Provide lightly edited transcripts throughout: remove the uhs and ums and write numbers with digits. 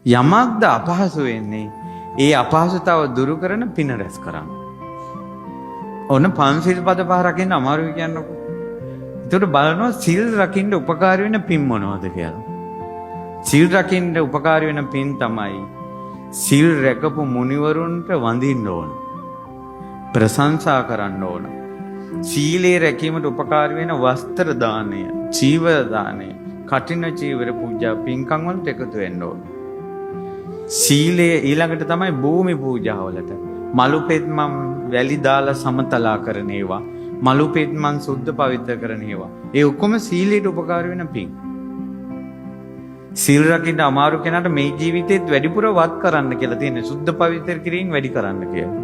යමක්ද අපහසු වෙන්නේ ඒ අපහසුතාව දුරු කරන පින රැස් කරන්න. ඔන්න පන්සිල් පද පහ රකින්න අමාරුයි කියන්නකො. ඒකට බලනවා සිල් රකින්න උපකාරී වෙන පින් මොනවද කියලා. සිල් රකින්න උපකාරී වෙන පින් තමයි සිල් රැකපු මුනිවරුන්ට වඳින්න ඕන. ප්‍රශංසා කරන්න ඕන. සීලේ රැකීමට උපකාරී වෙන වස්ත්‍ර දානය, චීවර දානය, කටින චීවර පූජා පින්කම් වලට එකතු වෙන්න ඕන. සීලය ඊළඟට තමයි භූමි පූජාවලට. මලු පෙත්මම් වැලි දාලා සමතලා කරන ඒවා, මලු පෙත්මම් සුද්ධ පවිත්‍ර කරන ඒවා. ඒ ඔක්කොම සීලයට උපකාර වෙන පින්. සීල් රකින්න අමාරු කෙනාට මේ ජීවිතේත් වැඩිපුර වත් කරන්න කියලා තියෙන්නේ. සුද්ධ පවිත්‍ර කිරීම වැඩි කරන්න කියලා.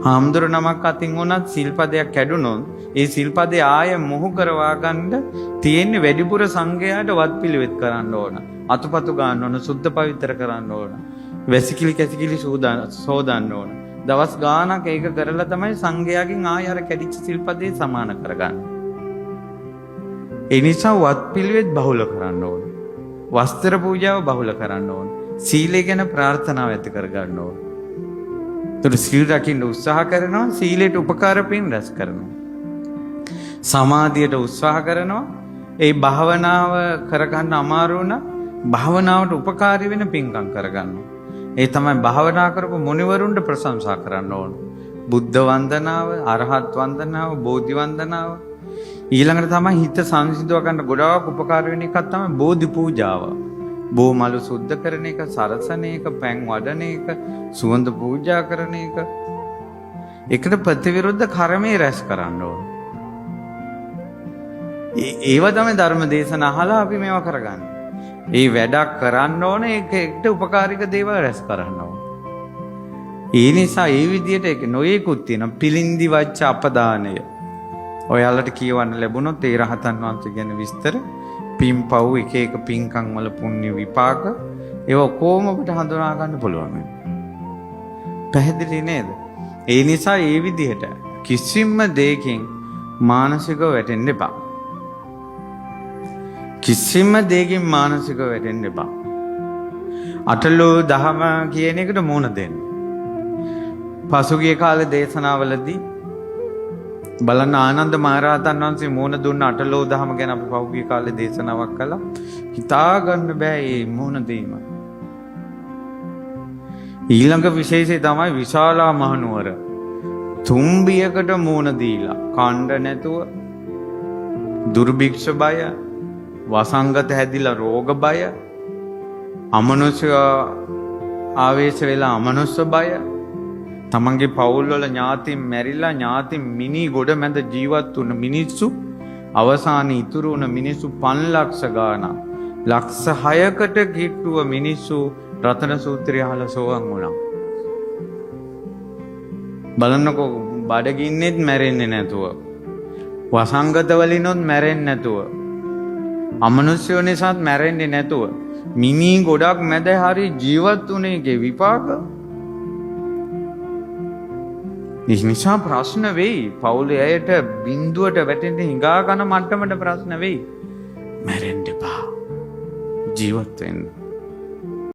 හාමුදුර නමක් අතින් වුණත් සිල්පදයක් කැඩුනොත් ඒ සිල්පදේ ආය මොහු කරවා ගන්න තියෙන්නේ වැඩිපුර සංඝයාට වත් පිළිවෙත් කරන්න ඕන. අතුපතු ගන්න ඕන, සුද්ධ පවිත්‍ර කරන්න ඕන. වැසිකිලි කැසිකිලි සෝදන්න ඕන. දවස් ගාණක් ඒක කරලා තමයි සංඝයාගෙන් ආය අර කැඩිච්ච සිල්පදේ සමාන කරගන්නේ. ඒ නිසා වත් පිළිවෙත් බහුල කරන්න ඕන. වස්ත්‍ර පූජාව බහුල කරන්න ඕන. සීලය ගැන ප්‍රාර්ථනාව ඇති කරගන්න ඕන. ඒතර සීල් රකින්න උත්සාහ කරනවා, සීලයට උපකාර පින් රැස් කරනවා. සමාධියට උත්සාහ කරනවා. ඒ භාවනාව කරගන්න අමාරු වුණා භාවනාවට උපකාරී වෙන පින්කම් කරගන්නවා. ඒ තමයි භාවනා කරපු මුනිවරුන්ට ප්‍රශංසා කරන්න ඕන. බුද්ධ වන්දනාව, අරහත් වන්දනාව, බෝධි වන්දනාව. ඊළඟට තමයි හිත සංසිඳව ගන්න ගොඩාක් උපකාර වෙන එකක් තමයි බෝධි පූජාව. බෝමලු සුද්ධ කරන එක, සරසන එක, පැන් වඩන එක, සුවඳ පූජා කරන එක. ඒකට ප්‍රතිවිරුද්ධ කර්මයේ රැස් කරන්න ඕන. ඒව තමයි ධර්ම දේශන අහලා අපි මේවා කරගන්නේ. ඒ වැඩක් කරන්න ඕන, ඒකට උපකාරික දේවල් රැස් කරන්න ඕන. ඒ නිසා ඒ විදිහට ඒක නොයෙකුත් තියෙන පිළින්දි වච්ච අපදානය. ඔයාලට කියවන්න ලැබුණොත් ඒ රහතන් වහන්සේ ගැන විස්තර, පින්පව් එක එක පින්කම් වල පුණ්‍ය විපාක, ඒව කොහොම අපිට හඳුනා ගන්න පුළුවන්. පැහැදිලි නේද? ඒ නිසා ඒ විදිහට කිසිම දෙයකින් මානසිකව වැටෙන්න එපා. කිසිම දෙයකින් මානසිකව වැටෙන්න එපා. අටලෝ දහම කියන එකට මුණ දෙන්න. පසුගිය කාලේ දේශනාවලදී බලන්න ආනන්ද මහරහතන් වහන්සේ මුණ දුන්න අටලෝ දහම ගැන අපි පසුගිය කාලේ දේශනාවක් කළා. හිතා ගන්න බෑ මේ මුණ දීම. ඊළඟ විශේෂය තමයි විශාලා මහනුවර. තුම්බියකට මුණ දීලා කණ්ඩ නැතුව, දුර්භික්ෂ බය, වසංගත හැදිලා රෝග බය, අමනුෂ්‍ය ආවේශ වෙලා අමනුෂ්‍ය බය, තමන්ගේ පවුල් වල ඥාතින් මැරිලා ඥාතින් මිනි ගොඩ මැද ජීවත් වුණ මිනිස්සු, අවසානයේ ඉතුරු වුණ මිනිස්සු 5 ලක්ෂ ගාණක්, ලක්ෂ 6කට කිට්ටුව මිනිස්සු රතන සූත්‍රය අහලා සෝවන් වුණා. බලන්නකෝ, බඩගින්නෙත් මැරෙන්නේ නැතුව, වසංගත වලිනොත් මැරෙන්නේ නැතුව, අමනුෂ්‍යෝ නිසාත් මැරෙන්නේ නැතුව මිනි ගොඩක් මැද හරි ජීවත් වුණේගේ විපාක. ඒ නිසා ප්‍රශ්න වෙයි. පවුලේ අයට බිඳුවට වැටෙන්න හිඟා කන මට්ටමට ප්‍රශ්න වෙයි. මැරෙන්න එපා. ජීවත් වෙන්න.